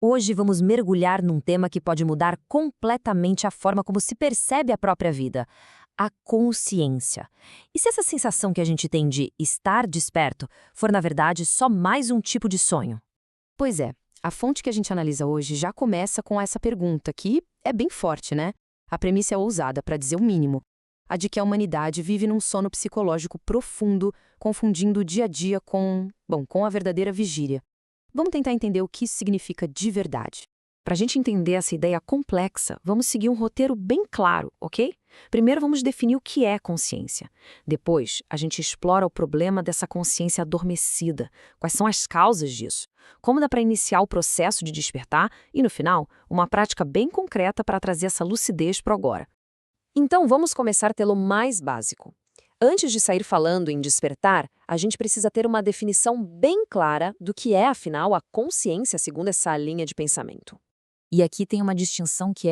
Hoje vamos mergulhar num tema que pode mudar completamente a forma como se percebe a própria vida: a consciência. E se essa sensação que a gente tem de estar desperto for, na verdade, só mais um tipo de sonho? Pois é, a fonte que a gente analisa hoje já começa com essa pergunta, que é bem forte, né? A premissa é ousada, para dizer o mínimo, a de que a humanidade vive num sono psicológico profundo, confundindo o dia a dia com a verdadeira vigília. Vamos tentar entender o que isso significa de verdade. Para a gente entender essa ideia complexa, vamos seguir um roteiro bem claro, ok? Primeiro vamos definir o que é consciência. Depois, a gente explora o problema dessa consciência adormecida. Quais são as causas disso? Como dá para iniciar o processo de despertar? E, no final, uma prática bem concreta para trazer essa lucidez para o agora. Então vamos começar pelo mais básico. Antes de sair falando em despertar, a gente precisa ter uma definição bem clara do que é, afinal, a consciência segundo essa linha de pensamento. E aqui tem uma distinção que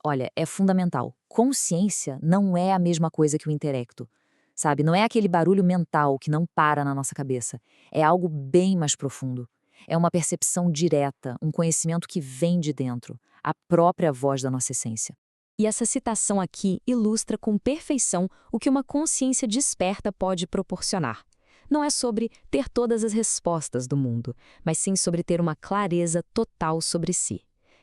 olha, é fundamental. Consciência não é a mesma coisa que o intelecto. Sabe, não é aquele barulho mental que não para na nossa cabeça. É algo bem mais profundo. É uma percepção direta, um conhecimento que vem de dentro, a própria voz da nossa essência. E essa citação aqui ilustra com perfeição o que uma consciência desperta pode proporcionar. Não é sobre ter todas as respostas do mundo, mas sim sobre ter uma clareza total sobre si.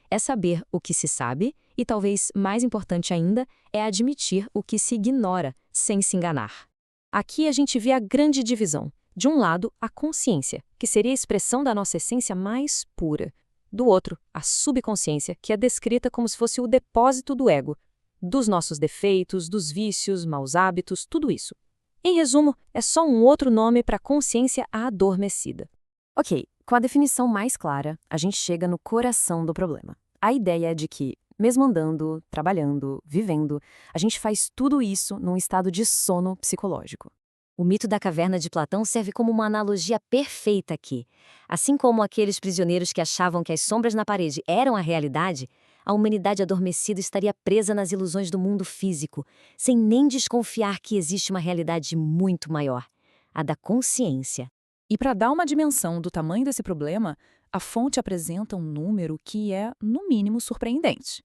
É saber o que se sabe e, talvez mais importante ainda, é admitir o que se ignora, sem se enganar. Aqui a gente vê a grande divisão. De um lado, a consciência, que seria a expressão da nossa essência mais pura. Do outro, a subconsciência, que é descrita como se fosse o depósito do ego, dos nossos defeitos, dos vícios, maus hábitos, tudo isso. Em resumo, é só um outro nome para a consciência adormecida. Ok, com a definição mais clara, a gente chega no coração do problema. A ideia é de que, mesmo andando, trabalhando, vivendo, a gente faz tudo isso num estado de sono psicológico. O mito da caverna de Platão serve como uma analogia perfeita aqui. Assim como aqueles prisioneiros que achavam que as sombras na parede eram a realidade, a humanidade adormecida estaria presa nas ilusões do mundo físico, sem nem desconfiar que existe uma realidade muito maior, a da consciência. E para dar uma dimensão do tamanho desse problema, a fonte apresenta um número que é, no mínimo, surpreendente.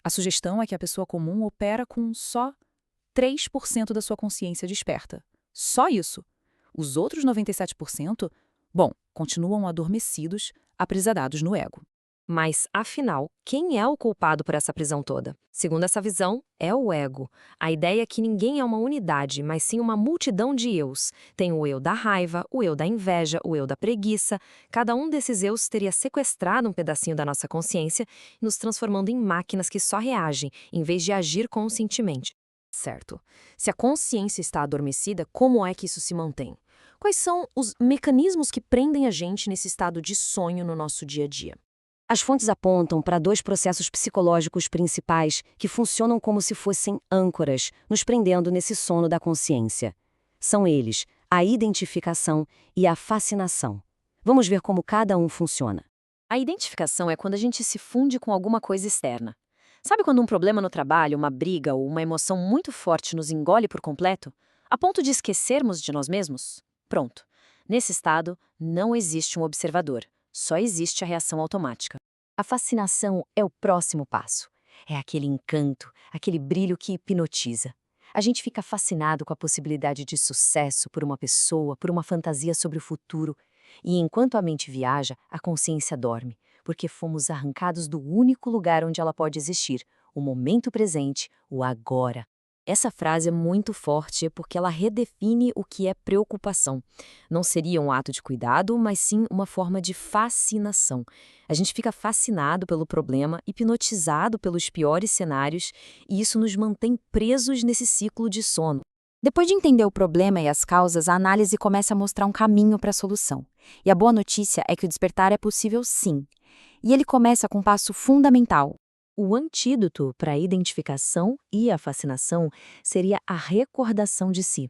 A sugestão é que a pessoa comum opera com só 3% da sua consciência desperta. Só isso. Os outros 97%, continuam adormecidos, aprisionados no ego. Mas, afinal, quem é o culpado por essa prisão toda? Segundo essa visão, é o ego. A ideia é que ninguém é uma unidade, mas sim uma multidão de eus. Tem o eu da raiva, o eu da inveja, o eu da preguiça. Cada um desses eus teria sequestrado um pedacinho da nossa consciência, nos transformando em máquinas que só reagem, em vez de agir conscientemente. Certo. Se a consciência está adormecida, como é que isso se mantém? Quais são os mecanismos que prendem a gente nesse estado de sonho no nosso dia a dia? As fontes apontam para dois processos psicológicos principais que funcionam como se fossem âncoras, nos prendendo nesse sono da consciência. São eles a identificação e a fascinação. Vamos ver como cada um funciona. A identificação é quando a gente se funde com alguma coisa externa. Sabe quando um problema no trabalho, uma briga ou uma emoção muito forte nos engole por completo, a ponto de esquecermos de nós mesmos? Pronto. Nesse estado, não existe um observador, só existe a reação automática. A fascinação é o próximo passo. É aquele encanto, aquele brilho que hipnotiza. A gente fica fascinado com a possibilidade de sucesso por uma pessoa, por uma fantasia sobre o futuro. E enquanto a mente viaja, a consciência dorme, porque fomos arrancados do único lugar onde ela pode existir, o momento presente, o agora. Essa frase é muito forte porque ela redefine o que é preocupação. Não seria um ato de cuidado, mas sim uma forma de fascinação. A gente fica fascinado pelo problema, hipnotizado pelos piores cenários, e isso nos mantém presos nesse ciclo de sono. Depois de entender o problema e as causas, a análise começa a mostrar um caminho para a solução. E a boa notícia é que o despertar é possível sim. E ele começa com um passo fundamental. O antídoto para a identificação e a fascinação seria a recordação de si.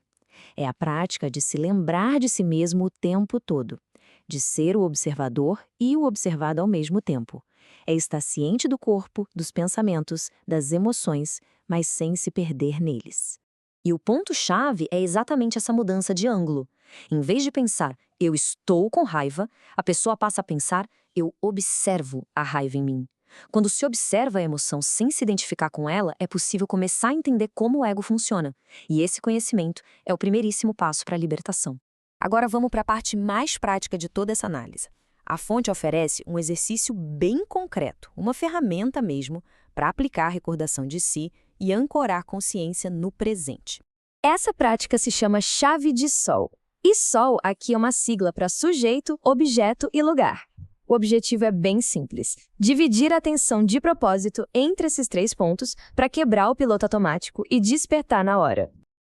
É a prática de se lembrar de si mesmo o tempo todo, de ser o observador e o observado ao mesmo tempo. É estar ciente do corpo, dos pensamentos, das emoções, mas sem se perder neles. E o ponto-chave é exatamente essa mudança de ângulo. Em vez de pensar, eu estou com raiva, a pessoa passa a pensar, eu observo a raiva em mim. Quando se observa a emoção sem se identificar com ela, é possível começar a entender como o ego funciona. E esse conhecimento é o primeiríssimo passo para a libertação. Agora vamos para a parte mais prática de toda essa análise. A fonte oferece um exercício bem concreto, uma ferramenta mesmo, para aplicar a recordação de si e ancorar a consciência no presente. Essa prática se chama chave de sol. E sol aqui é uma sigla para sujeito, objeto e lugar. O objetivo é bem simples: dividir a atenção de propósito entre esses 3 pontos para quebrar o piloto automático e despertar na hora.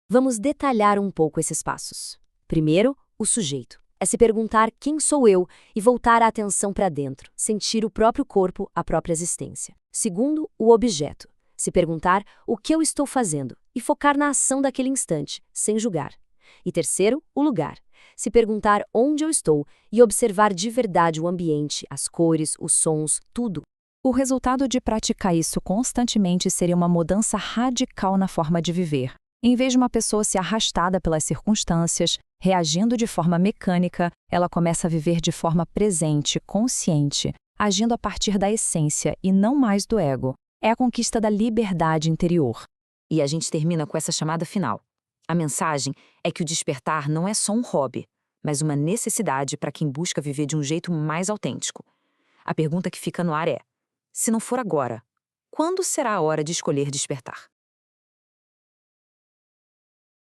Vamos detalhar um pouco esses passos. Primeiro, o sujeito. É se perguntar quem sou eu e voltar a atenção para dentro, sentir o próprio corpo, a própria existência. Segundo, o objeto. Se perguntar o que eu estou fazendo e focar na ação daquele instante, sem julgar. E terceiro, o lugar. Se perguntar onde eu estou e observar de verdade o ambiente, as cores, os sons, tudo. O resultado de praticar isso constantemente seria uma mudança radical na forma de viver. Em vez de uma pessoa ser arrastada pelas circunstâncias, reagindo de forma mecânica, ela começa a viver de forma presente, consciente, agindo a partir da essência e não mais do ego. É a conquista da liberdade interior. E a gente termina com essa chamada final. A mensagem é que o despertar não é só um hobby, mas uma necessidade para quem busca viver de um jeito mais autêntico. A pergunta que fica no ar é: se não for agora, quando será a hora de escolher despertar?